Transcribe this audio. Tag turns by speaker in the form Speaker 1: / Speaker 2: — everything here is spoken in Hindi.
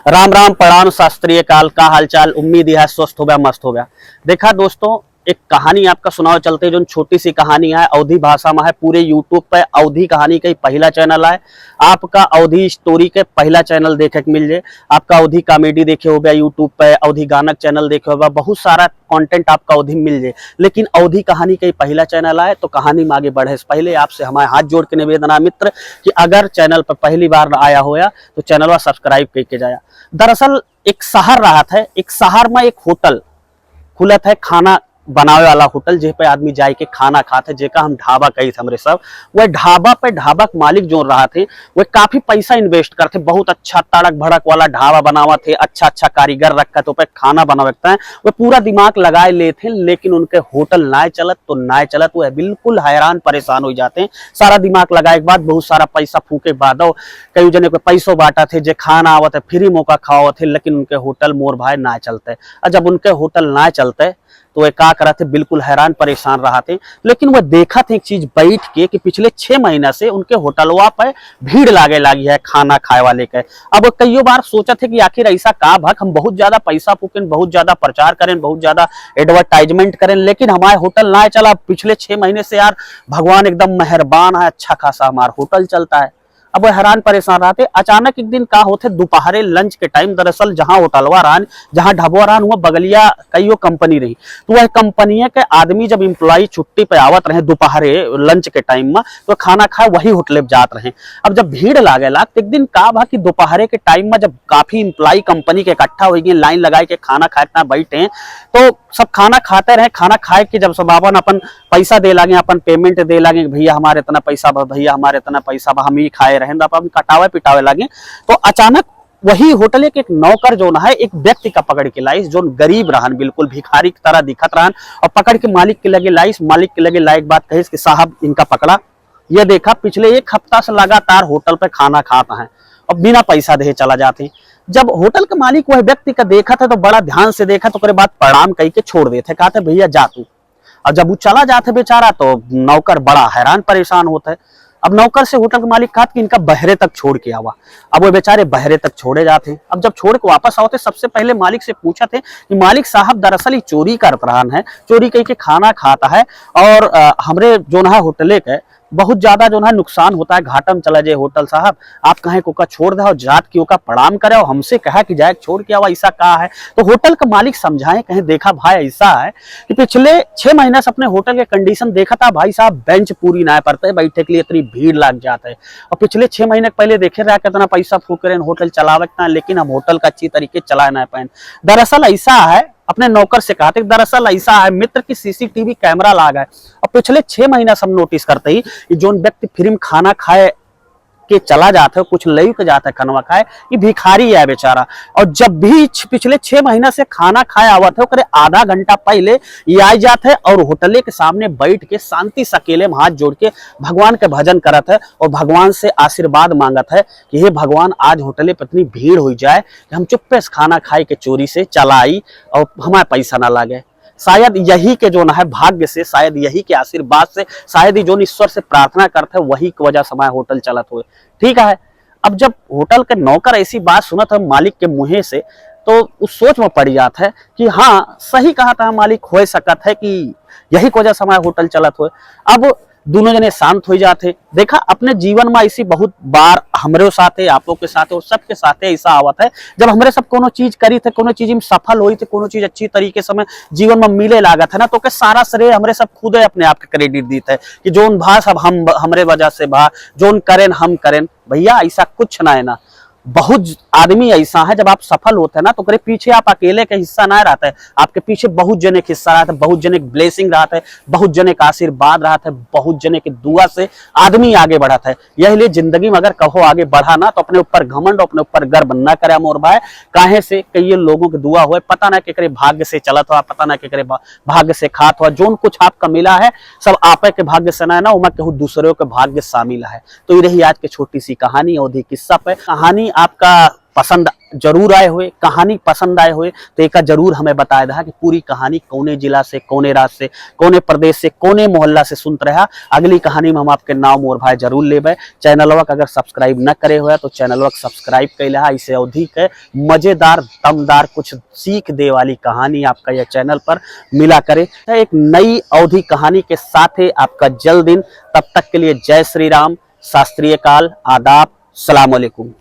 Speaker 1: राम राम प्रणाम शास्त्रीय काल का हालचाल। उम्मीद है स्वस्थ हो गया, मस्त हो गया। देखा दोस्तों, एक कहानी आपका सुनाओ चलते, जो छोटी सी कहानी है, अवधी भाषा में है। पूरे यूट्यूब पे अवधी कहानी का ही पहला चैनल है। आपका अवधी स्टोरी के पहला चैनल देखे के मिल जाए। आपका अवधी कॉमेडी देखे हो गया यूट्यूब पे, अवधी गानक चैनल देखे होगा, बहुत सारा कंटेंट आपका अवधी मिल जाए। लेकिन अवधी कहानी का ही पहला चैनल है। तो कहानी में आगे बढ़े से पहले आपसे हमारे हाथ जोड़ के निवेदन है मित्र कि अगर चैनल पर पहली बार आया होया तो चैनल सब्सक्राइब करके जाया। दरअसल एक शहर रहा है, एक शहर में एक होटल खुलत है, खाना बनावे वाला होटल, जे पे आदमी जाए के खाना खाते, जेका हम ढाबा कही थे हमरे सब। वह ढाबा पे ढाबा के मालिक जो रहा थे, वह काफी पैसा इन्वेस्ट करते, बहुत अच्छा तड़क भड़क वाला ढाबा बनावा थे, अच्छा अच्छा कारीगर रखा तो पे खाना बनावता है। वह पूरा दिमाग लगाए ले थे, लेकिन उनके होटल ना चलत तो ना चलत। वह बिल्कुल हैरान परेशान हो जाते हैं। सारा दिमाग लगाए के बाद, बहुत सारा पैसा फूके बाद कई जने को पैसों बांटा थे, जे खाना आवत है फ्री मौका खाओ थे, लेकिन उनके होटल मोर भाई ना चलते। और जब उनके होटल ना चलते तो वह क्या करा थे, बिल्कुल हैरान परेशान रहा थे। लेकिन वह देखा थे एक चीज बैठ के कि पिछले 6 महीना से उनके होटलवा पे भीड़ लागे लगी है खाना खाए वाले के। अब कई बार सोचा थे कि आखिर ऐसा का भक, हम बहुत ज्यादा पैसा फूकें, बहुत ज्यादा प्रचार करें, बहुत ज्यादा एडवर्टाइजमेंट करें, लेकिन हमारे होटल ना चला। पिछले 6 महीने से यार भगवान एकदम मेहरबान है, अच्छा खासा हमारा होटल चलता है। अब वो हैरान परेशान रहते। अचानक एक दिन का होते, दोपहरे लंच के टाइम, दरअसल जहां होटलवा रहन, जहां ढाबा रहन, वह बगलिया कईयो कंपनी रही। तो वह कंपनी के आदमी जब इम्प्लॉई छुट्टी पे आवत रहे दोपहरे लंच के टाइम में, तो खाना खाए वही होटल जात रहे। अब जब भीड़ लागे लाग, एक दिन का भा कि दोपहरे के टाइम में जब काफी इम्प्लॉई कंपनी के इकट्ठा हो गए, लाइन लगाए के खाना खाना बैठे, तो सब खाना खाते रहे। खाना खाए के जब सब अपन पैसा दे लागे, अपन पेमेंट दे लागे, भैया हमारे इतना पैसा बा, भैया हमारे इतना पैसा बा, हम ही खाए रहे, अपन कटावे पिटावे लागे। तो अचानक वही होटल के एक नौकर जो है, एक व्यक्ति का पकड़ के लाइस, जो गरीब रहन, बिल्कुल भिखारी की तरह दिखत रहन, और पकड़ के मालिक के लगे लाइस। मालिक के लगे लायक बात कही कि साहब इनका पकड़ा, ये देखा पिछले 1 हफ्ता से लगातार होटल पे खाना खाता है और बिना पैसा दे चला जाते। जब होटल के मालिक वह व्यक्ति का देखा था तो बड़ा ध्यान से देखा, तो करे बाद प्रणाम कही के छोड़ देते, कहते भैया जा तू। और जब वो चला जाते बेचारा, तो नौकर बड़ा हैरान परेशान होता है। अब नौकर से होटल के मालिक कहा कि इनका बहरे तक छोड़ के आवा। अब वो बेचारे बहरे तक छोड़े जाते। अब जब छोड़ के वापस आओते, सबसे पहले मालिक से पूछा थे कि मालिक साहब दरअसल ये चोरी कर रहा है, चोरी कही के खाना खाता है, और हमरे जो है होटले के बहुत ज्यादा जो है नुकसान होता है, घाटा में चला जाए होटल साहब, आप कहें कोका छोड़ दे और जात की ओका प्रणाम करे, और हमसे कहा कि जाए छोड़ के आओ, ऐसा कहा है। तो होटल का मालिक समझाए, कहें देखा भाई ऐसा है कि पिछले 6 महीना से अपने होटल के कंडीशन देखा था भाई साहब, बेंच पूरी ना पड़ते बैठे के लिए, इतनी भीड़ लग जाता है। और पिछले 6 महीने पहले देखे रहा कितना पैसा फूक रहे होटल चलावता है, लेकिन हम होटल का अच्छी तरीके चला ना पाए। दरअसल ऐसा है, अपने नौकर से कहा था, दरअसल ऐसा है मित्र की सीसीटीवी कैमरा लगा है, और पिछले 6 महीना से हम नोटिस करते ही कि जो व्यक्ति फ्री में खाना खाए के चला जाता है, कुछ लई के जाता है खाना खाए, ये भिखारी है बेचारा। और जब भी पिछले 6 महीना से खाना खाए आवत है, करे आधा घंटा पहले ये आ जाते है और होटले के सामने बैठ के शांति से अकेले में हाथ जोड़ के भगवान के भजन करत है, और भगवान से आशीर्वाद मांगत है कि हे भगवान, आज होटले पर इतनी भीड़ हो जाए कि हम चुप्पे से खाना खाए के चोरी से चला आई और हमारे पैसा ना लगे। शायद यही के जो है भाग्य से, शायद यही के आशीर्वाद से, शायद ही जो ईश्वर से प्रार्थना करते हैं, वही की वजह से हमारे होटल चलत हुए। ठीक है। अब जब होटल के नौकर ऐसी बात सुनत है मालिक के मुंह से, तो उस सोच में पड़ जाता है कि हाँ सही कहा था मालिक, हो सकता है कि यही की वजह से हमारा होटल चलत हुए। अब दोनों जने शांत हो जाते। देखा अपने जीवन में ऐसी बहुत बार हमरे साथ, आप लोग के साथ और सबके साथ ऐसा आवत है, जब हमरे सब कोनो चीज करी थे, कोनो चीज में सफल हुई थे, कोनो चीज अच्छी तरीके से हमें जीवन में मिले लागत है ना, तो के सारा श्रेय हमरे सब खुद अपने आप के क्रेडिट दी थे कि जोन भा सब हम हमरे वजह से भा, जोन करें हम करें। भैया ऐसा कुछ ना है ना, बहुत आदमी ऐसा है, जब आप सफल होते हैं ना, तो करे पीछे आप अकेले का हिस्सा ना रहता है, आपके पीछे बहुत जने का हिस्सा रहता है, बहुत जने का ब्लेसिंग रहता है, बहुत जने का आशीर्वाद रहता है, बहुत जने की दुआ से आदमी आगे बढ़ता है। यही लिए जिंदगी में अगर कहो आगे बढ़ा ना, तो अपने ऊपर घमंड, अपने ऊपर गर्व न करे मोर भाई। काहे से कई लोगों की दुआ हो, पता ना के भाग्य से चलत हो, पता ना के भाग्य से खात हो, जो कुछ आपका मिला है सब आपे के भाग्य से ना है ना, उमा कहूँ दूसरों के भाग्य शामिल है। तो ये रही आज की छोटी सी कहानी, अवधी किस्सा पे। कहानी आपका पसंद जरूर आए हुए, कहानी पसंद आए हुए तो एक जरूर हमें बताया था कि पूरी कहानी कौने जिला से, कौने राज्य से, कौने प्रदेश से, कौने मोहल्ला से सुनते रहा। अगली कहानी में हम आपके नाम और भाई जरूर लेबे। चैनलवा अगर सब्सक्राइब न करे हुआ तो चैनलवा सब्सक्राइब कैला है। इसे अवधि के मजेदार, दमदार, कुछ सीख दे वाली कहानी आपका यह चैनल पर मिला करे। एक नई अवधि कहानी के साथ ही आपका जल्द दिन। तब तक के लिए जय श्री राम, शास्त्रीय काल, आदाब, सलाम अलैकुम।